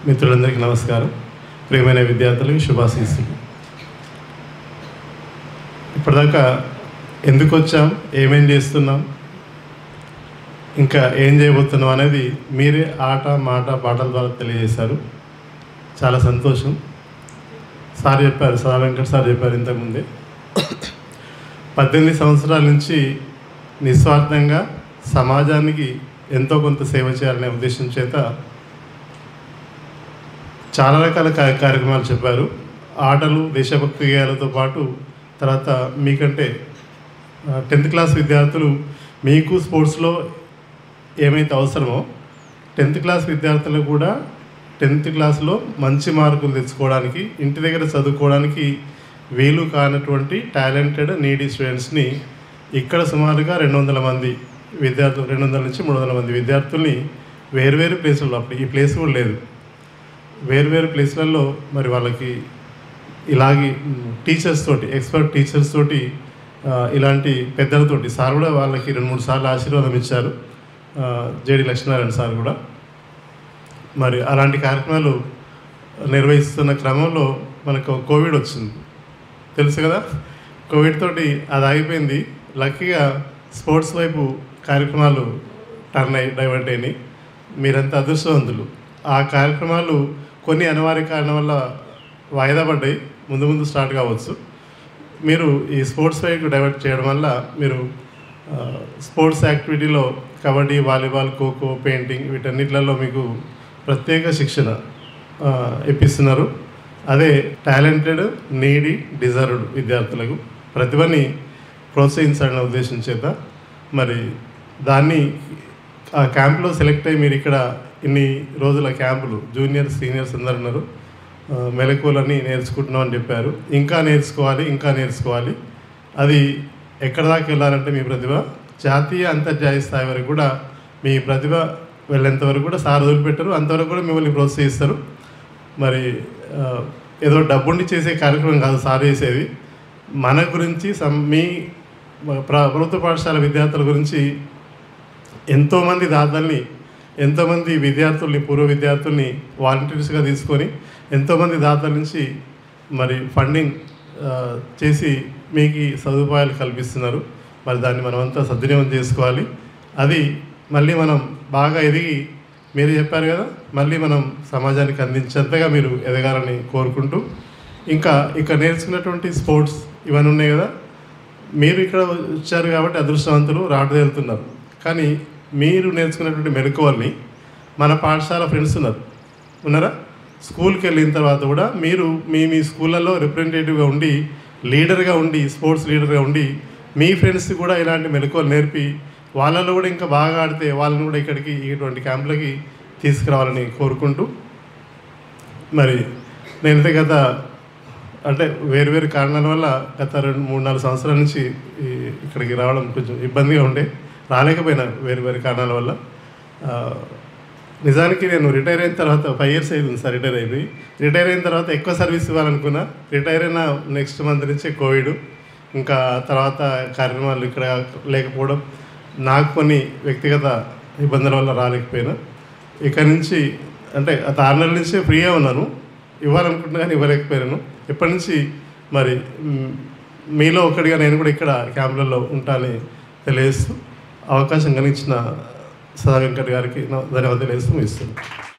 మిత్రులందరికీ నమస్కారం. ప్రియమైన విద్యార్థులకు శుభాశీస్సులు. ఇప్పటిదాకా ఎందుకు వచ్చాం, ఏమేం చేస్తున్నాం, ఇంకా ఏం చేయబోతున్నాం అనేది మీరే ఆట మాట పాటల ద్వారా తెలియజేశారు. చాలా సంతోషం. సార్ చెప్పారు, సదా వెంకట సార్ చెప్పారు ఇంతకుముందే, 18 సంవత్సరాల నుంచి నిస్వార్థంగా సమాజానికి ఎంతో కొంత సేవ చేయాలనే ఉద్దేశం చేత చాలా రకాల కార్యక్రమాలు చెప్పారు. ఆటలు, దేశభక్తి గేయాలతో పాటు తర్వాత మీకంటే 10th క్లాస్ విద్యార్థులు మీకు స్పోర్ట్స్లో ఏమైతే అవసరమో 10th క్లాస్ విద్యార్థులు కూడా 10th క్లాస్లో మంచి మార్కులు తెచ్చుకోవడానికి, ఇంటి దగ్గర చదువుకోవడానికి వీలు కానటువంటి టాలెంటెడ్ నీడీ స్టూడెంట్స్ని ఇక్కడ సుమారుగా 200 మంది విద్యార్థులు, 200 నుంచి 300 మంది విద్యార్థుల్ని వేరువేరు ప్లేసుల్లో, అప్పుడు ఈ ప్లేస్ కూడా లేదు, వేరువేరు ప్లేస్లలో మరి వాళ్ళకి ఇలాగే టీచర్స్ తోటి, ఎక్స్పర్ట్ టీచర్స్ తోటి, ఇలాంటి పెద్దలతోటి, సార్ కూడా వాళ్ళకి 2-3 సార్లు ఆశీర్వాదం ఇచ్చారు, జేడి లక్ష్మీనారాయణ సార్ కూడా. మరి అలాంటి కార్యక్రమాలు నిర్వహిస్తున్న క్రమంలో మనకు కోవిడ్ వచ్చింది, తెలుసు కదా. కోవిడ్ తోటి అది ఆగిపోయింది. లక్కీగా స్పోర్ట్స్ వైపు కార్యక్రమాలు డైవర్ట్ అయినాయి. మీరంతా అదృష్టవంతులు. ఆ కార్యక్రమాలు కొన్ని అనివార్య కారణం వల్ల వాయిదా పడ్డాయి, ముందు స్టార్ట్ కావచ్చు. మీరు ఈ స్పోర్ట్స్ వైపు డైవర్ట్ చేయడం వల్ల మీరు స్పోర్ట్స్ యాక్టివిటీలో కబడ్డీ, వాలీబాల్, ఖోఖో, పెయింటింగ్ వీటన్నిటిలలో మీకు ప్రత్యేక శిక్షణ ఇప్పిస్తున్నారు. అదే టాలెంటెడ్, నీడీ, డిజర్వ్డ్ విద్యార్థులకు ప్రతిభని ప్రోత్సహించాలనే ఉద్దేశం చేత మరి దాన్ని ఆ క్యాంపులో సెలెక్ట్ అయ్యి మీరు ఇక్కడ ఇన్ని రోజుల క్యాంపులు, జూనియర్స్, సీనియర్స్ అందరు ఉన్నారు, మెలకువలన్నీ నేర్చుకుంటున్నాం అని చెప్పారు. ఇంకా నేర్చుకోవాలి. అది ఎక్కడ దాకా వెళ్ళాలంటే మీ ప్రతిభ జాతీయ, అంతర్జాతీయ స్థాయి వరకు కూడా మీ ప్రతిభ వెళ్ళేంత వరకు కూడా సార్ వదిలిపెట్టరు, అంతవరకు కూడా మిమ్మల్ని ప్రోత్సహిస్తారు. మరి ఏదో డబ్బుండి చేసే కార్యక్రమం కాదు సార్ చేసేది. మన గురించి మీ ప్రభుత్వ పాఠశాల విద్యార్థుల గురించి ఎంతోమంది దాతల్ని, ఎంతోమంది విద్యార్థుల్ని, పూర్వ విద్యార్థుల్ని వాలంటీర్స్గా తీసుకొని ఎంతోమంది దాతల నుంచి మరి ఫండింగ్ చేసి మీకు సదుపాయాలు కల్పిస్తున్నారు. మరి దాన్ని మనమంతా సద్వినియోగం చేసుకోవాలి. అది మళ్ళీ మనం బాగా ఎదిగి, మీరు చెప్పారు కదా, మళ్ళీ మనం సమాజానికి అందించేంతగా మీరు ఎదగాలని కోరుకుంటూ, ఇంకా ఇక్కడ నేర్చుకున్నటువంటి స్పోర్ట్స్ ఇవన్నీ ఉన్నాయి కదా, మీరు ఇక్కడ వచ్చారు కాబట్టి అదృష్టవంతులు, రాటుదేలుతున్నారు. కానీ మీరు నేర్చుకున్నటువంటి మెలకువల్ని మన పాఠశాల ఫ్రెండ్స్ ఉన్నారా, స్కూల్కి వెళ్ళిన తర్వాత కూడా మీరు మీ స్కూళ్ళల్లో రిప్రజెంటేటివ్గా ఉండి, లీడర్గా ఉండి, స్పోర్ట్స్ లీడర్గా ఉండి మీ ఫ్రెండ్స్కి కూడా ఇలాంటి మెలకువలు నేర్పి వాళ్ళలో కూడా ఇంకా బాగా ఆడితే వాళ్ళని కూడా ఇక్కడికి ఇటువంటి క్యాంపులకి తీసుకురావాలని కోరుకుంటూ, మరి నేనైతే అంటే వేరు కారణాల వల్ల గత 2-3-4 సంవత్సరాల నుంచి ఇక్కడికి రావడం కొంచెం ఇబ్బందిగా ఉండే, రాలేకపోయినా వేరు కారణాల వల్ల. నిజానికి నేను రిటైర్ అయిన తర్వాత 5 years అయింది సార్, రిటైర్ అయిన తర్వాత ఎక్కువ సర్వీస్ ఇవ్వాలనుకున్నా. రిటైర్ అయిన నెక్స్ట్ మంత్ నుంచే కోవిడ్, ఇంకా తర్వాత కార్యక్రమాలు ఇక్కడ లేకపోవడం, నాకు కొన్ని వ్యక్తిగత ఇబ్బందుల వల్ల రాలేకపోయినా. ఇక్కడ నుంచి అంటే 6 నెలల నుంచే ఫ్రీగా ఉన్నాను, ఇవ్వాలనుకుంటున్నా కానీ ఇవ్వలేకపోయాను. ఇప్పటి నుంచి మరి మీలో ఒకటిగా నేను కూడా ఇక్కడ క్యాంపులలో ఉంటానని తెలియజేస్తూ, అవకాశం కలిగించిన సదా వెంకట్ గారికి ధన్యవాదాలు తెలియజేస్తూ ముగిస్తున్నాను.